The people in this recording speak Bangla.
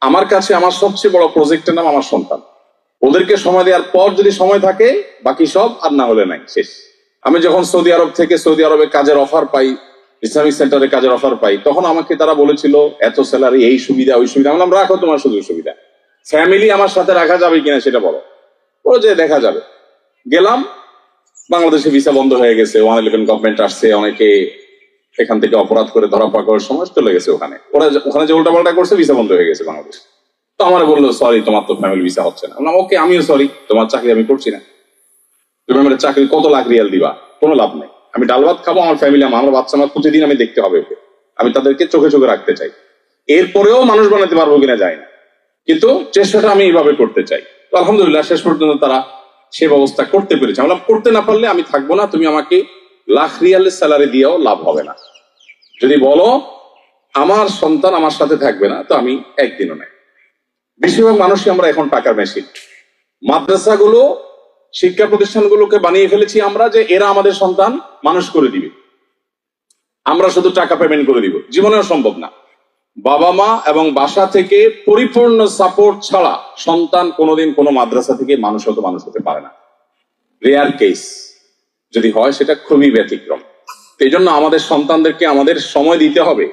আমার কাছে আমার সবচেয়ে বড় প্রজেক্টের নাম আমার সন্তান। ওদেরকে সময় দেওয়ার পর যদি সময় থাকে বাকি সব, আর না হলে নাই, শেষ। আমি যখন সৌদি আরব থেকে সৌদি আরবে কাজের অফার পাই, ইসলামিক সেন্টারে কাজের অফার পাই, তখন আমাকে তারা বলেছিল এত স্যালারি, এই সুবিধা ওই সুবিধা। আমি বললাম রাখো তোমার সুযোগ সুবিধা, ফ্যামিলি আমার সাথে রাখা যাবে কিনা সেটা বলো। বলো যে দেখা যাবে। গেলাম, বাংলাদেশে ভিসা বন্ধ হয়ে গেছে, 111 গভর্নমেন্ট আসছে, অনেকে এখান থেকে অপরাধ করে ধরা পড়া করার সময় চলে গেছে ওখানে। ওখানে যে উল্টাপাল্টা করছে, ভিসা বন্ধ হয়ে গেছে বাংলাদেশ। তো আমার বললো সরি, তোমার তো ফ্যামিলি ভিসা হচ্ছে না। ওকে, আমিও সরি, তোমার চাকরি আমি করছি না। তুমি আমার চাকরি কত লাখ রিয়াল দিবা, কোনো লাভ নেই। আমি ডাল ভাত খাবো, আমার ফ্যামিলি, আমার বাচ্চা, আমার প্রতিদিন আমি দেখতে হবে ওকে, আমি তাদেরকে চোখে চোখে রাখতে চাই। এরপরেও মানুষ বানাতে পারবো কিনা যায় না, কিন্তু চেষ্টাটা আমি এইভাবে করতে চাই। তো আলহামদুলিল্লাহ শেষ পর্যন্ত তারা সে ব্যবস্থা করতে পেরেছে। আমরা করতে না পারলে আমি থাকবো না, তুমি আমাকে লাখ রিয়ালের স্যালারি দিয়েও লাভ হবে না। যদি বলো আমার সন্তান আমার সাথে থাকবে না, তো আমি একদিনও নাই। বেশিরভাগ মানুষই আমরা এখন টাকার মেশিন। মাদ্রাসাগুলো, শিক্ষা প্রতিষ্ঠানগুলোকে বানিয়ে ফেলেছি আমরা যে এরা আমাদের সন্তান মানুষ করে দিবে, আমরা শুধু টাকা পেমেন্ট করে দিব। জীবনেও সম্ভব না। বাবা মা এবং বাসা থেকে পরিপূর্ণ সাপোর্ট ছাড়া সন্তান কোনোদিন কোনো মাদ্রাসা থেকে মানুষ হতে পারে না। রেয়ার কেস, যদি হয় সেটা খুবই ব্যতিক্রম। এই জন্য আমাদের সন্তানদেরকে আমাদের সময় দিতে হবে।